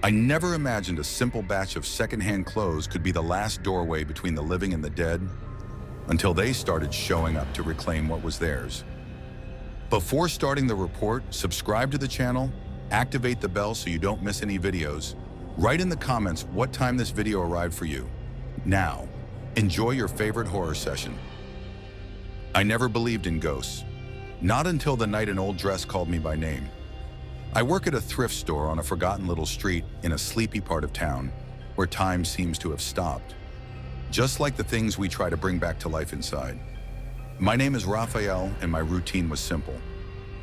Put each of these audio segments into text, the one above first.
I never imagined a simple batch of secondhand clothes could be the last doorway between the living and the dead, until they started showing up to reclaim what was theirs. Before starting the report, subscribe to the channel, activate the bell so you don't miss any videos. Write in the comments what time this video arrived for you. Now, enjoy your favorite horror session. I never believed in ghosts. Not until the night an old dress called me by name. I work at a thrift store on a forgotten little street in a sleepy part of town where time seems to have stopped. Just like the things we try to bring back to life inside. My name is Raphael and my routine was simple.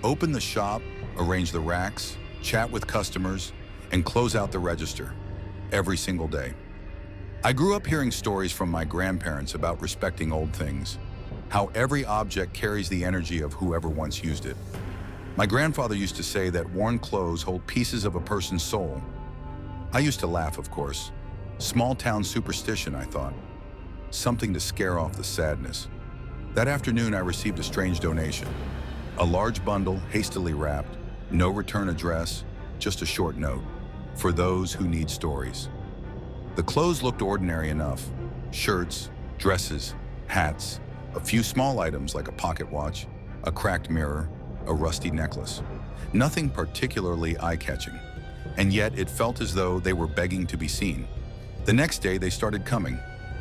Open the shop, arrange the racks, chat with customers, and close out the register every single day. I grew up hearing stories from my grandparents about respecting old things, how every object carries the energy of whoever once used it. My grandfather used to say that worn clothes hold pieces of a person's soul. I used to laugh, of course. Small town superstition, I thought. Something to scare off the sadness. That afternoon, I received a strange donation. A large bundle, hastily wrapped, no return address, just a short note. For those who need stories. The clothes looked ordinary enough. Shirts, dresses, hats, a few small items like a pocket watch, a cracked mirror, a rusty necklace. Nothing particularly eye-catching, and yet it felt as though they were begging to be seen. The next day they started coming.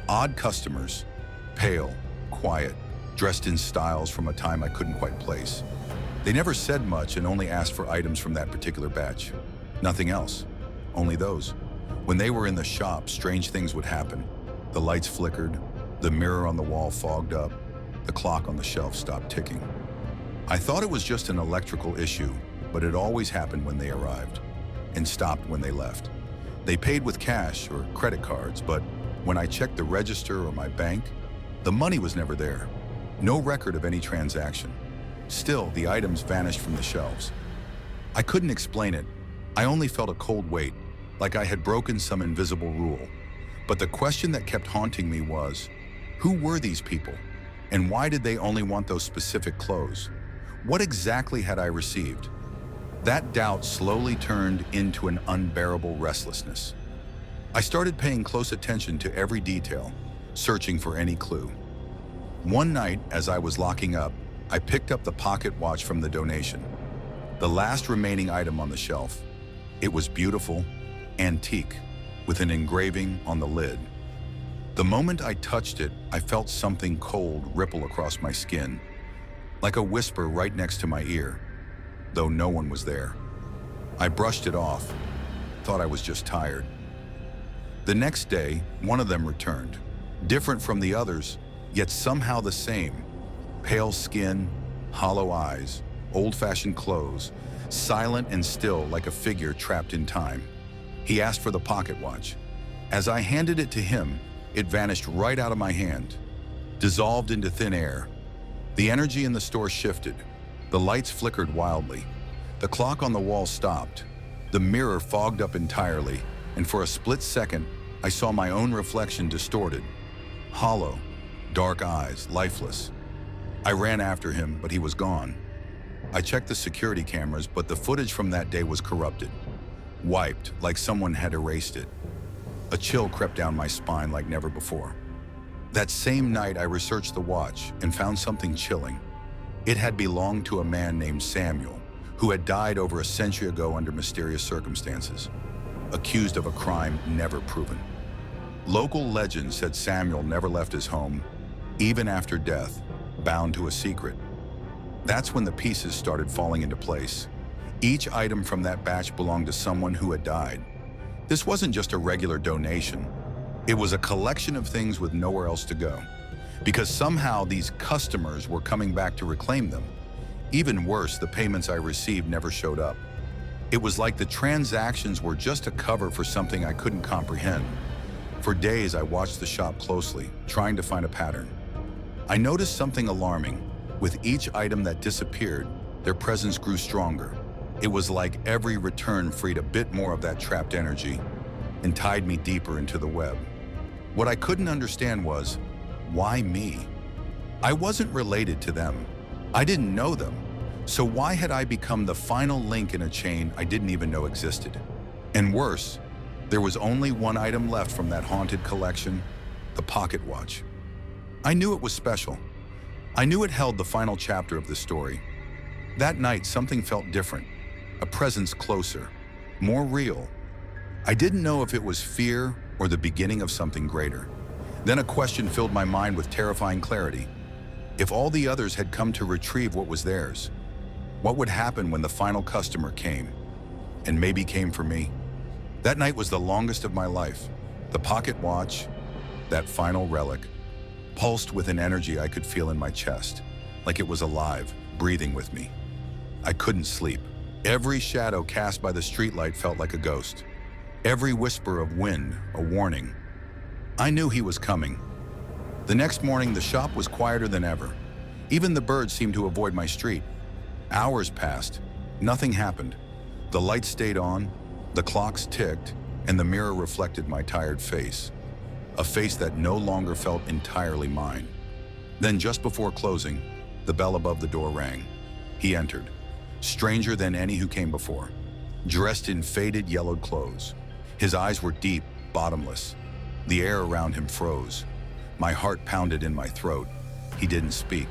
Odd customers, pale, quiet, dressed in styles from a time I couldn't quite place. They never said much and only asked for items from that particular batch. Nothing else, only those. When they were in the shop, strange things would happen. The lights flickered, the mirror on the wall fogged up, the clock on the shelf stopped ticking. I thought it was just an electrical issue, but it always happened when they arrived and stopped when they left. They paid with cash or credit cards, but when I checked the register or my bank, the money was never there. No record of any transaction. Still, the items vanished from the shelves. I couldn't explain it. I only felt a cold weight, like I had broken some invisible rule. But the question that kept haunting me was, who were these people? And why did they only want those specific clothes? What exactly had I received? That doubt slowly turned into an unbearable restlessness. I started paying close attention to every detail, searching for any clue. One night, as I was locking up, I picked up the pocket watch from the donation, the last remaining item on the shelf. It was beautiful, antique, with an engraving on the lid. The moment I touched it, I felt something cold ripple across my skin, like a whisper right next to my ear, though no one was there. I brushed it off, thought I was just tired. The next day, one of them returned, different from the others, yet somehow the same. Pale skin, hollow eyes, old-fashioned clothes, silent and still like a figure trapped in time. He asked for the pocket watch. As I handed it to him, it vanished right out of my hand, dissolved into thin air. The energy in the store shifted. The lights flickered wildly. The clock on the wall stopped. The mirror fogged up entirely, and for a split second, I saw my own reflection distorted. Hollow, dark eyes, lifeless. I ran after him, but he was gone. I checked the security cameras, but the footage from that day was corrupted. Wiped, like someone had erased it. A chill crept down my spine like never before. That same night, I researched the watch and found something chilling. It had belonged to a man named Samuel, who had died over a century ago under mysterious circumstances, accused of a crime never proven. Local legend said Samuel never left his home, even after death, bound to a secret. That's when the pieces started falling into place. Each item from that batch belonged to someone who had died. This wasn't just a regular donation. It was a collection of things with nowhere else to go, because somehow these customers were coming back to reclaim them. Even worse, the payments I received never showed up. It was like the transactions were just a cover for something I couldn't comprehend. For days, I watched the shop closely, trying to find a pattern. I noticed something alarming. With each item that disappeared, their presence grew stronger. It was like every return freed a bit more of that trapped energy and tied me deeper into the web. What I couldn't understand was, why me? I wasn't related to them. I didn't know them. So why had I become the final link in a chain I didn't even know existed? And worse, There was only one item left from that haunted collection, the pocket watch. I knew it was special. I knew it held the final chapter of the story. That night, something felt different, a presence closer, more real. I didn't know if it was fear or the beginning of something greater. Then a question filled my mind with terrifying clarity. If all the others had come to retrieve what was theirs, what would happen when the final customer came, and maybe came for me? That night was the longest of my life. The pocket watch, that final relic, pulsed with an energy I could feel in my chest, like it was alive, breathing with me. I couldn't sleep. Every shadow cast by the streetlight felt like a ghost. Every whisper of wind, a warning. I knew he was coming. The next morning, the shop was quieter than ever. Even the birds seemed to avoid my street. Hours passed. Nothing happened. The lights stayed on, the clocks ticked, and the mirror reflected my tired face. A face that no longer felt entirely mine. Then, just before closing, the bell above the door rang. He entered, stranger than any who came before, dressed in faded, yellowed clothes. His eyes were deep, bottomless. The air around him froze. My heart pounded in my throat. He didn't speak.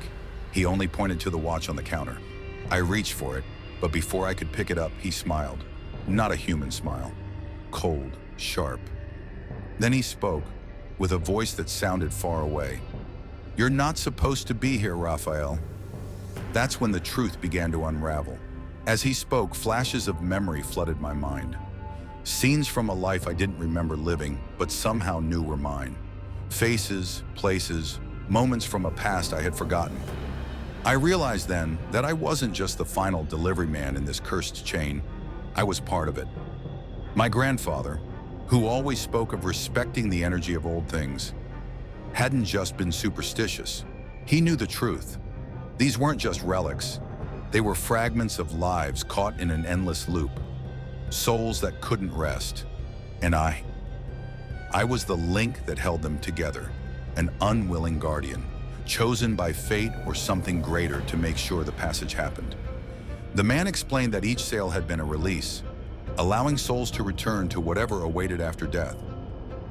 He only pointed to the watch on the counter. I reached for it, but before I could pick it up, he smiled. Not a human smile. Cold, sharp. Then he spoke, with a voice that sounded far away. "You're not supposed to be here, Raphael." That's when the truth began to unravel. As he spoke, flashes of memory flooded my mind. Scenes from a life I didn't remember living, but somehow knew were mine. Faces, places, moments from a past I had forgotten. I realized then that I wasn't just the final delivery man in this cursed chain. I was part of it. My grandfather, who always spoke of respecting the energy of old things, hadn't just been superstitious. He knew the truth. These weren't just relics. They were fragments of lives caught in an endless loop. Souls that couldn't rest. And I was the link that held them together, an unwilling guardian, chosen by fate or something greater to make sure the passage happened. The man explained that each sale had been a release, allowing souls to return to whatever awaited after death.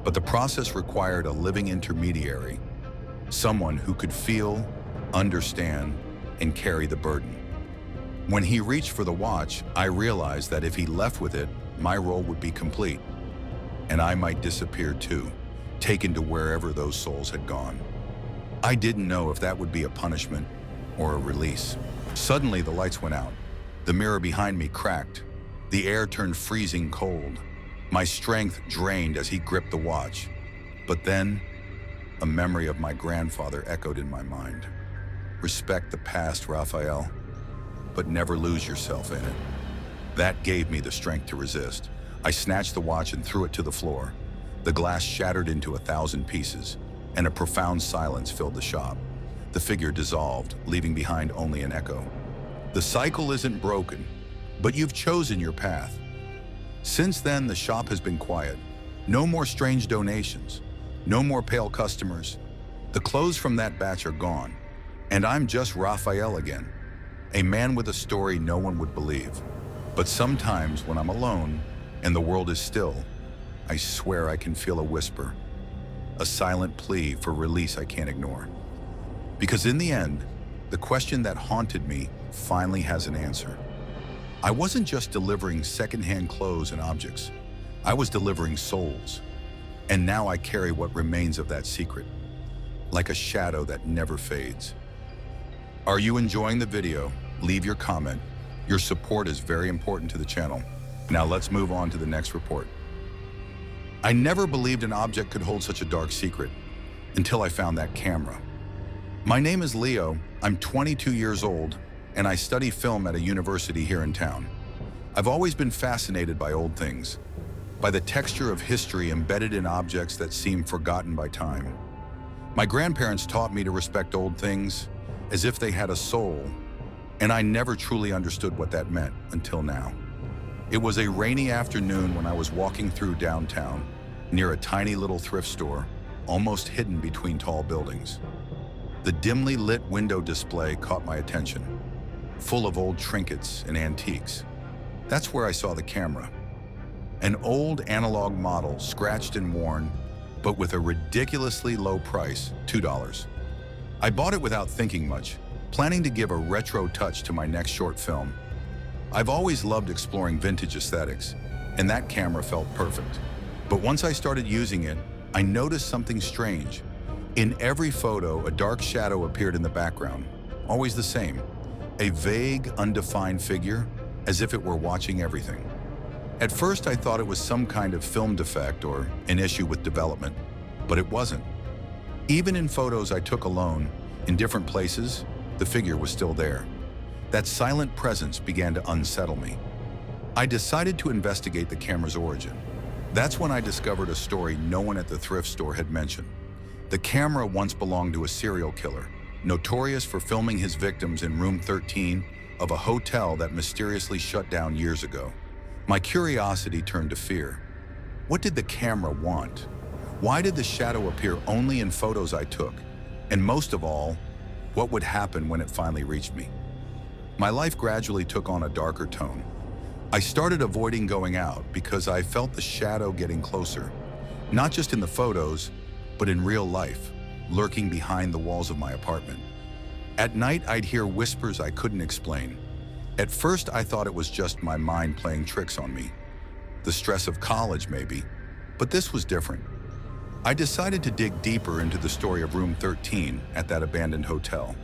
But the process required a living intermediary, someone who could feel, understand, and carry the burden. When he reached for the watch, I realized that if he left with it, my role would be complete, and I might disappear too, taken to wherever those souls had gone. I didn't know if that would be a punishment or a release. Suddenly, the lights went out. The mirror behind me cracked. The air turned freezing cold. My strength drained as he gripped the watch. But then, a memory of my grandfather echoed in my mind. Respect the past, Raphael, but never lose yourself in it. That gave me the strength to resist. I snatched the watch and threw it to the floor. The glass shattered into 1,000 pieces, and a profound silence filled the shop. The figure dissolved, leaving behind only an echo. The cycle isn't broken, but you've chosen your path. Since then, the shop has been quiet. No more strange donations. No more pale customers. The clothes from that batch are gone. And I'm just Raphael again. A man with a story no one would believe. But sometimes when I'm alone and the world is still, I swear I can feel a whisper. A silent plea for release I can't ignore. Because in the end, the question that haunted me finally has an answer. I wasn't just delivering secondhand clothes and objects. I was delivering souls. And now I carry what remains of that secret, like a shadow that never fades. Are you enjoying the video? Leave your comment. Your support is very important to the channel. Now let's move on to the next report. I never believed an object could hold such a dark secret until I found that camera. My name is Leo, I'm 22 years old, and I study film at a university here in town. I've always been fascinated by old things, by the texture of history embedded in objects that seem forgotten by time. My grandparents taught me to respect old things as if they had a soul, and I never truly understood what that meant until now. It was a rainy afternoon when I was walking through downtown, near a tiny little thrift store, almost hidden between tall buildings. The dimly lit window display caught my attention, full of old trinkets and antiques. That's where I saw the camera. An old analog model, scratched and worn, but with a ridiculously low price, $2. I bought it without thinking much, planning to give a retro touch to my next short film. I've always loved exploring vintage aesthetics, and that camera felt perfect. But once I started using it, I noticed something strange. In every photo, a dark shadow appeared in the background, always the same. A vague, undefined figure, as if it were watching everything. At first, I thought it was some kind of film defect or an issue with development, but it wasn't. Even in photos I took alone, in different places, the figure was still there. That silent presence began to unsettle me. I decided to investigate the camera's origin. That's when I discovered a story no one at the thrift store had mentioned. The camera once belonged to a serial killer, notorious for filming his victims in room 13 of a hotel that mysteriously shut down years ago. My curiosity turned to fear. What did the camera want? Why did the shadow appear only in photos I took? And most of all, what would happen when it finally reached me? My life gradually took on a darker tone. I started avoiding going out because I felt the shadow getting closer, not just in the photos, but in real life, lurking behind the walls of my apartment. At night, I'd hear whispers I couldn't explain. At first, I thought it was just my mind playing tricks on me. The stress of college, maybe. But this was different. I decided to dig deeper into the story of room 13 at that abandoned hotel.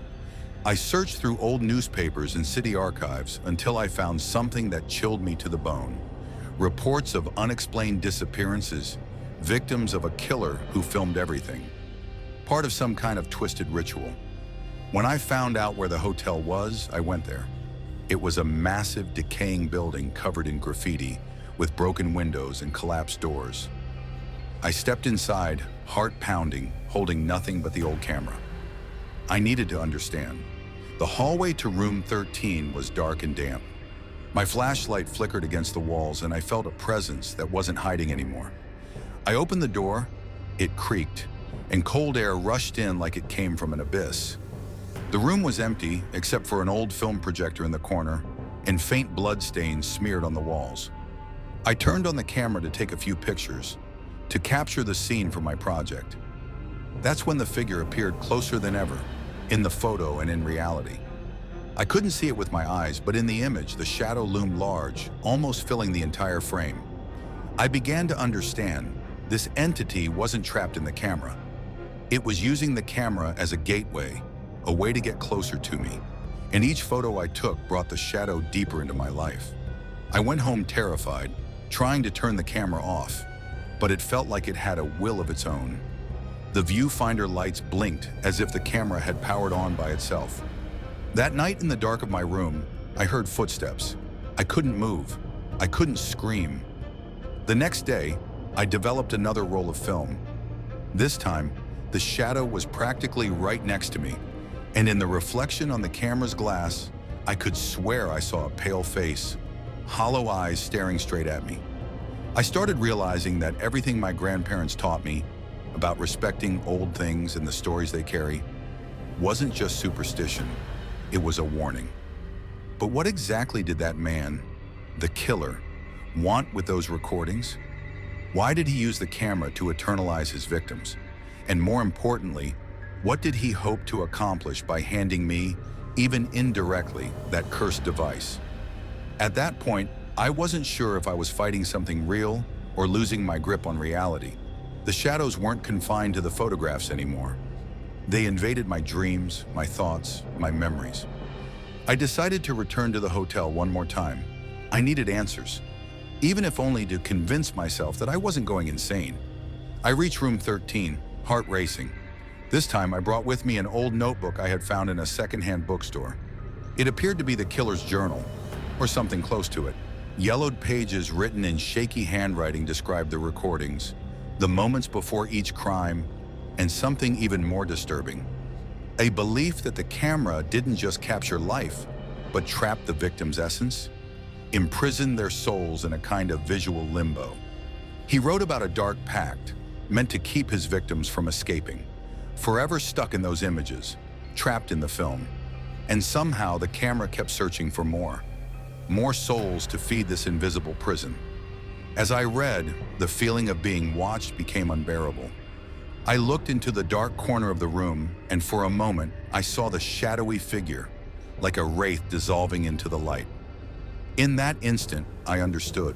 I searched through old newspapers and city archives until I found something that chilled me to the bone. Reports of unexplained disappearances, victims of a killer who filmed everything. Part of some kind of twisted ritual. When I found out where the hotel was, I went there. It was a massive, decaying building covered in graffiti, with broken windows and collapsed doors. I stepped inside, heart pounding, holding nothing but the old camera. I needed to understand. The hallway to room 13 was dark and damp. My flashlight flickered against the walls, and I felt a presence that wasn't hiding anymore. I opened the door, it creaked, and cold air rushed in like it came from an abyss. The room was empty, except for an old film projector in the corner and faint blood stains smeared on the walls. I turned on the camera to take a few pictures, to capture the scene for my project. That's when the figure appeared closer than ever, in the photo and in reality. I couldn't see it with my eyes, but in the image, the shadow loomed large, almost filling the entire frame. I began to understand this entity wasn't trapped in the camera. It was using the camera as a gateway, a way to get closer to me. And each photo I took brought the shadow deeper into my life. I went home terrified, trying to turn the camera off, but it felt like it had a will of its own. The viewfinder lights blinked as if the camera had powered on by itself. That night in the dark of my room, I heard footsteps. I couldn't move. I couldn't scream. The next day, I developed another roll of film. This time, the shadow was practically right next to me, and in the reflection on the camera's glass, I could swear I saw a pale face, hollow eyes staring straight at me. I started realizing that everything my grandparents taught me about respecting old things and the stories they carry wasn't just superstition, it was a warning. But what exactly did that man, the killer, want with those recordings? Why did he use the camera to eternalize his victims? And more importantly, what did he hope to accomplish by handing me, even indirectly, that cursed device? At that point, I wasn't sure if I was fighting something real or losing my grip on reality. The shadows weren't confined to the photographs anymore. They invaded my dreams, my thoughts, my memories. I decided to return to the hotel one more time. I needed answers, even if only to convince myself that I wasn't going insane. I reached room 13, heart racing. This time I brought with me an old notebook I had found in a secondhand bookstore. It appeared to be the killer's journal, or something close to it. Yellowed pages written in shaky handwriting described the recordings, the moments before each crime, and something even more disturbing. A belief that the camera didn't just capture life, but trap the victim's essence, imprisoned their souls in a kind of visual limbo. He wrote about a dark pact, meant to keep his victims from escaping, forever stuck in those images, trapped in the film. And somehow the camera kept searching for more souls to feed this invisible prison. As I read, the feeling of being watched became unbearable. I looked into the dark corner of the room, and for a moment, I saw the shadowy figure, like a wraith dissolving into the light. In that instant, I understood.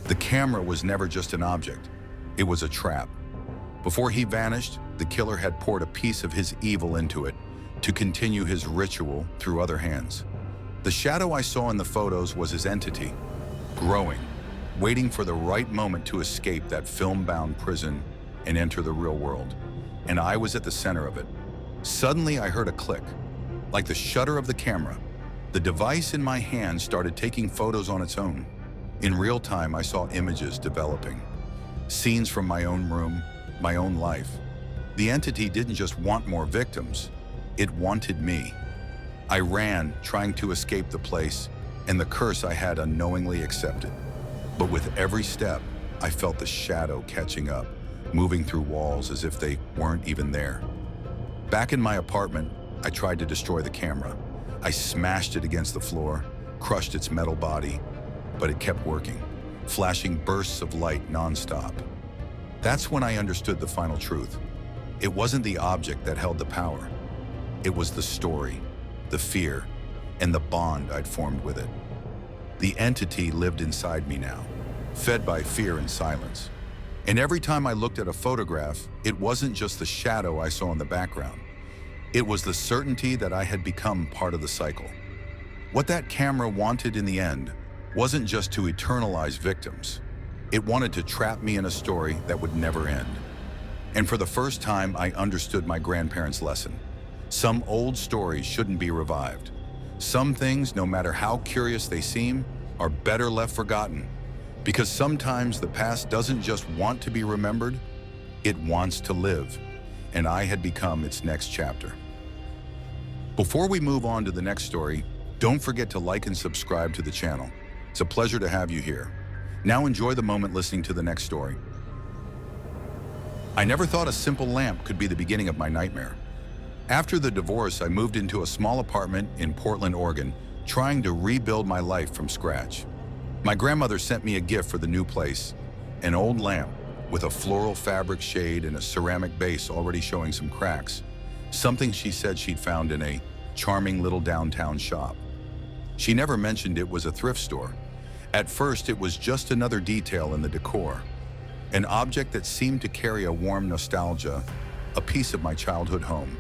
The camera was never just an object. It was a trap. Before he vanished, the killer had poured a piece of his evil into it to continue his ritual through other hands. The shadow I saw in the photos was his entity, growing, waiting for the right moment to escape that film-bound prison and enter the real world. And I was at the center of it. Suddenly, I heard a click, like the shutter of the camera. The device in my hand started taking photos on its own. In real time, I saw images developing. Scenes from my own room, my own life. The entity didn't just want more victims, it wanted me. I ran, trying to escape the place, and the curse I had unknowingly accepted. But with every step, I felt the shadow catching up, moving through walls as if they weren't even there. Back in my apartment, I tried to destroy the camera. I smashed it against the floor, crushed its metal body, but it kept working, flashing bursts of light nonstop. That's when I understood the final truth. It wasn't the object that held the power. It was the story, the fear, and the bond I'd formed with it. The entity lived inside me now, fed by fear and silence. And every time I looked at a photograph, it wasn't just the shadow I saw in the background. It was the certainty that I had become part of the cycle. What that camera wanted in the end wasn't just to eternalize victims. It wanted to trap me in a story that would never end. And for the first time, I understood my grandparents' lesson. Some old stories shouldn't be revived. Some things, no matter how curious they seem, are better left forgotten. Because sometimes the past doesn't just want to be remembered, it wants to live. And I had become its next chapter. Before we move on to the next story, don't forget to like and subscribe to the channel. It's a pleasure to have you here. Now enjoy the moment listening to the next story. I never thought a simple lamp could be the beginning of my nightmare. After the divorce, I moved into a small apartment in Portland, Oregon, trying to rebuild my life from scratch. My grandmother sent me a gift for the new place, an old lamp with a floral fabric shade and a ceramic base already showing some cracks, something she said she'd found in a charming little downtown shop. She never mentioned it was a thrift store. At first, it was just another detail in the decor, an object that seemed to carry a warm nostalgia, a piece of my childhood home.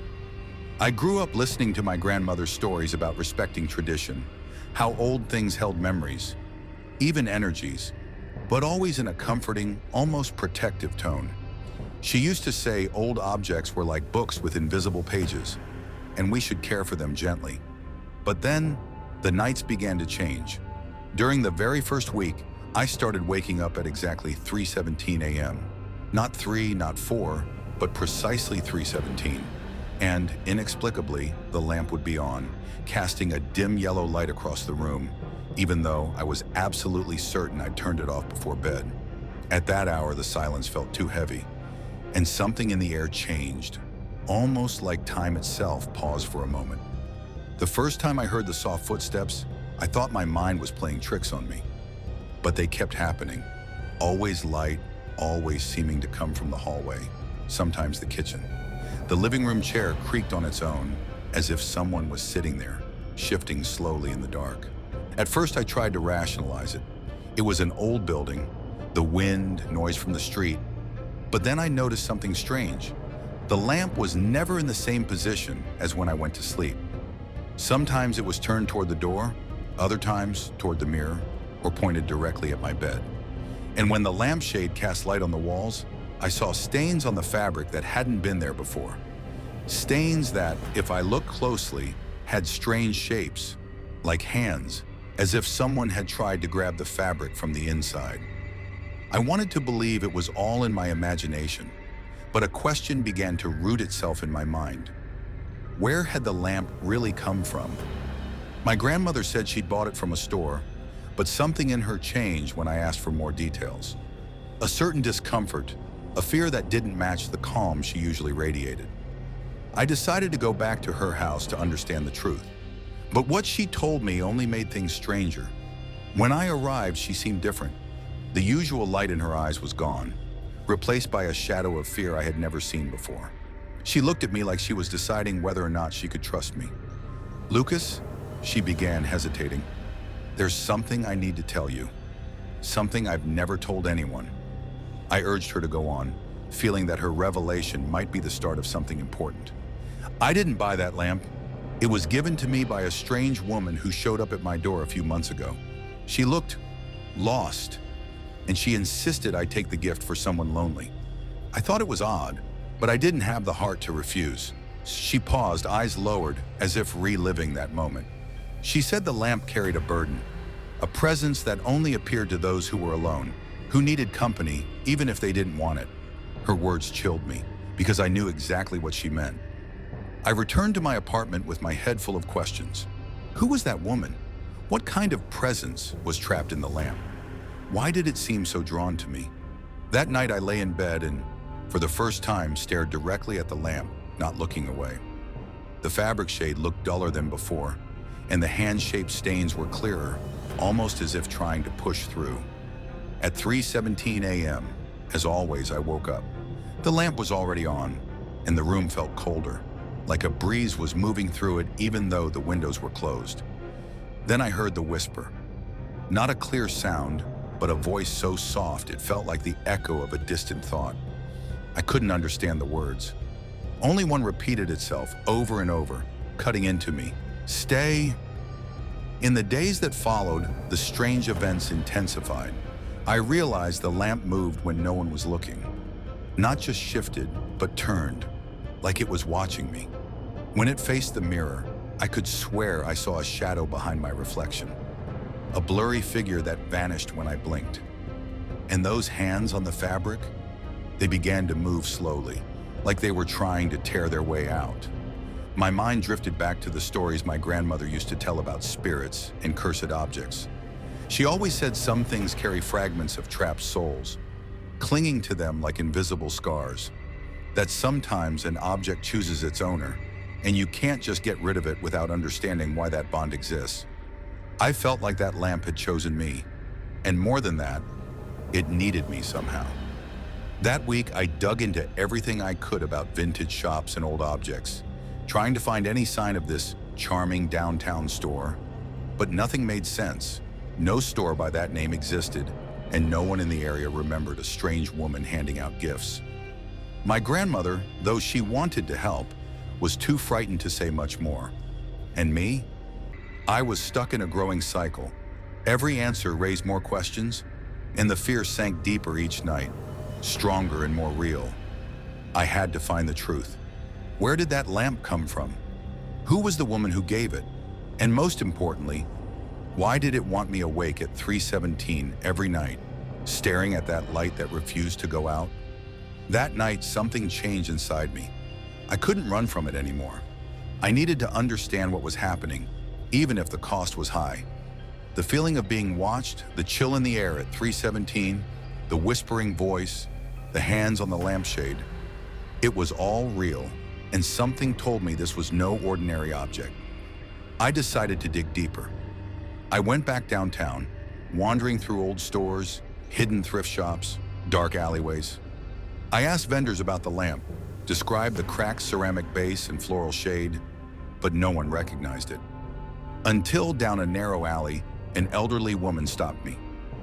I grew up listening to my grandmother's stories about respecting tradition, how old things held memories, even energies, but always in a comforting, almost protective tone. She used to say old objects were like books with invisible pages, and we should care for them gently. But then, the nights began to change. During the very first week, I started waking up at exactly 3:17 a.m. Not 3, not 4, but precisely 3:17. And, inexplicably, the lamp would be on, casting a dim yellow light across the room, even though I was absolutely certain I'd turned it off before bed. At that hour, the silence felt too heavy, and something in the air changed, almost like time itself paused for a moment. The first time I heard the soft footsteps, I thought my mind was playing tricks on me. But they kept happening, always light, always seeming to come from the hallway, sometimes the kitchen. The living room chair creaked on its own, as if someone was sitting there, shifting slowly in the dark. At first, I tried to rationalize it. It was an old building, the wind, noise from the street. But then I noticed something strange. The lamp was never in the same position as when I went to sleep. Sometimes it was turned toward the door, other times toward the mirror, or pointed directly at my bed. And when the lampshade cast light on the walls, I saw stains on the fabric that hadn't been there before. Stains that, if I looked closely, had strange shapes, like hands, as if someone had tried to grab the fabric from the inside. I wanted to believe it was all in my imagination, but a question began to root itself in my mind. Where had the lamp really come from? My grandmother said she'd bought it from a store, but something in her changed when I asked for more details. A certain discomfort, a fear that didn't match the calm she usually radiated. I decided to go back to her house to understand the truth. But what she told me only made things stranger. When I arrived, she seemed different. The usual light in her eyes was gone, replaced by a shadow of fear I had never seen before. She looked at me like she was deciding whether or not she could trust me. "Lucas," she began, hesitating, "there's something I need to tell you. Something I've never told anyone." I urged her to go on, feeling that her revelation might be the start of something important. "I didn't buy that lamp. It was given to me by a strange woman who showed up at my door a few months ago. She looked lost, and she insisted I take the gift for someone lonely. I thought it was odd, but I didn't have the heart to refuse." She paused, eyes lowered, as if reliving that moment. She said the lamp carried a burden, a presence that only appeared to those who were alone, who needed company, even if they didn't want it. Her words chilled me, because I knew exactly what she meant. I returned to my apartment with my head full of questions. Who was that woman? What kind of presence was trapped in the lamp? Why did it seem so drawn to me? That night I lay in bed and, for the first time, stared directly at the lamp, not looking away. The fabric shade looked duller than before, and the hand-shaped stains were clearer, almost as if trying to push through. At 3:17 a.m., as always, I woke up. The lamp was already on, and the room felt colder, like a breeze was moving through it even though the windows were closed. Then I heard the whisper. Not a clear sound, but a voice so soft it felt like the echo of a distant thought. I couldn't understand the words. Only one repeated itself over and over, cutting into me. "Stay." In the days that followed, the strange events intensified. I realized the lamp moved when no one was looking. Not just shifted, but turned, like it was watching me. When it faced the mirror, I could swear I saw a shadow behind my reflection. A blurry figure that vanished when I blinked. And those hands on the fabric? They began to move slowly, like they were trying to tear their way out. My mind drifted back to the stories my grandmother used to tell about spirits and cursed objects. She always said some things carry fragments of trapped souls, clinging to them like invisible scars. That sometimes an object chooses its owner, and you can't just get rid of it without understanding why that bond exists. I felt like that lamp had chosen me, and more than that, it needed me somehow. That week, I dug into everything I could about vintage shops and old objects, trying to find any sign of this charming downtown store. But nothing made sense. No store by that name existed, and no one in the area remembered a strange woman handing out gifts. My grandmother, though she wanted to help, was too frightened to say much more. And me? I was stuck in a growing cycle. Every answer raised more questions, and the fear sank deeper each night, stronger and more real. I had to find the truth. Where did that lamp come from? Who was the woman who gave it? And most importantly, why did it want me awake at 3:17 every night, staring at that light that refused to go out? That night, something changed inside me. I couldn't run from it anymore. I needed to understand what was happening, even if the cost was high. The feeling of being watched, the chill in the air at 3:17, the whispering voice, the hands on the lampshade. It was all real, and something told me this was no ordinary object. I decided to dig deeper. I went back downtown, wandering through old stores, hidden thrift shops, dark alleyways. I asked vendors about the lamp, described the cracked ceramic base and floral shade, but no one recognized it. Until down a narrow alley, an elderly woman stopped me.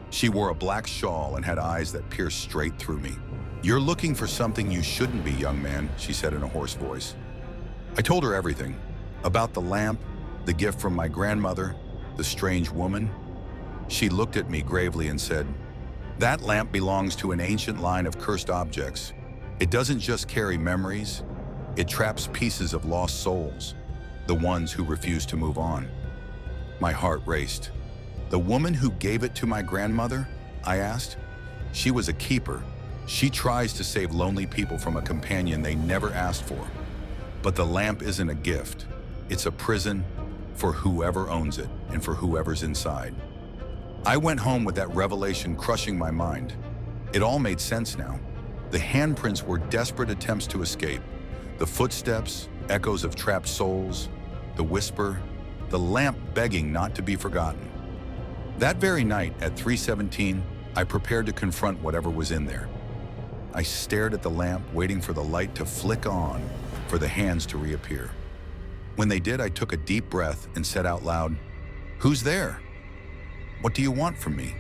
She wore a black shawl and had eyes that pierced straight through me. "You're looking for something you shouldn't be, young man," she said in a hoarse voice. I told her everything, about the lamp, the gift from my grandmother, the strange woman. She looked at me gravely and said, "That lamp belongs to an ancient line of cursed objects. It doesn't just carry memories, it traps pieces of lost souls, the ones who refuse to move on." My heart raced. "The woman who gave it to my grandmother?" I asked. "She was a keeper. She tries to save lonely people from a companion they never asked for. But the lamp isn't a gift. It's a prison for whoever owns it and for whoever's inside." I went home with that revelation crushing my mind. It all made sense now. The handprints were desperate attempts to escape. The footsteps, echoes of trapped souls, the whisper, the lamp begging not to be forgotten. That very night at 3:17, I prepared to confront whatever was in there. I stared at the lamp, waiting for the light to flick on, for the hands to reappear. When they did, I took a deep breath and said out loud, "Who's there? What do you want from me?"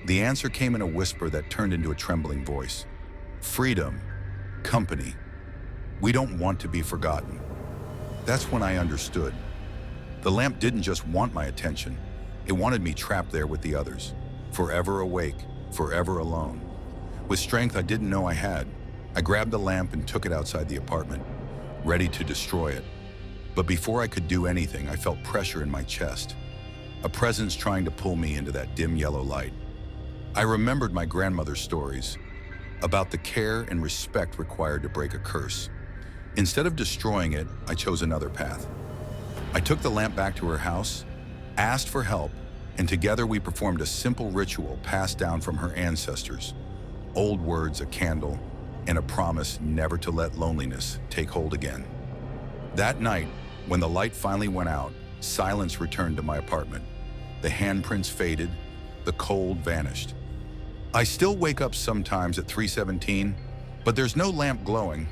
The answer came in a whisper that turned into a trembling voice. "Freedom, company. We don't want to be forgotten." That's when I understood. The lamp didn't just want my attention. It wanted me trapped there with the others, forever awake, forever alone. With strength I didn't know I had, I grabbed the lamp and took it outside the apartment, ready to destroy it. But before I could do anything, I felt pressure in my chest, a presence trying to pull me into that dim yellow light. I remembered my grandmother's stories about the care and respect required to break a curse. Instead of destroying it, I chose another path. I took the lamp back to her house, asked for help, and together we performed a simple ritual passed down from her ancestors. Old words, a candle, and a promise never to let loneliness take hold again. That night, when the light finally went out, silence returned to my apartment. The handprints faded, the cold vanished. I still wake up sometimes at 3:17, but there's no lamp glowing,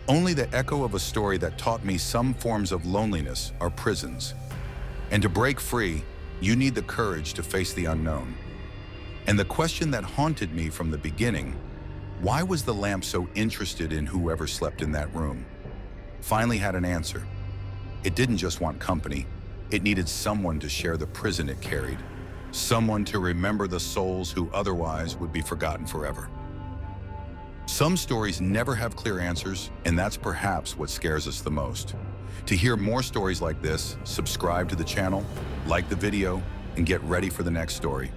only the echo of a story that taught me some forms of loneliness are prisons. And to break free, you need the courage to face the unknown. And the question that haunted me from the beginning, why was the lamp so interested in whoever slept in that room, finally had an answer. It didn't just want company, it needed someone to share the prison it carried. Someone to remember the souls who otherwise would be forgotten forever. Some stories never have clear answers, and that's perhaps what scares us the most. To hear more stories like this, subscribe to the channel, like the video, and get ready for the next story.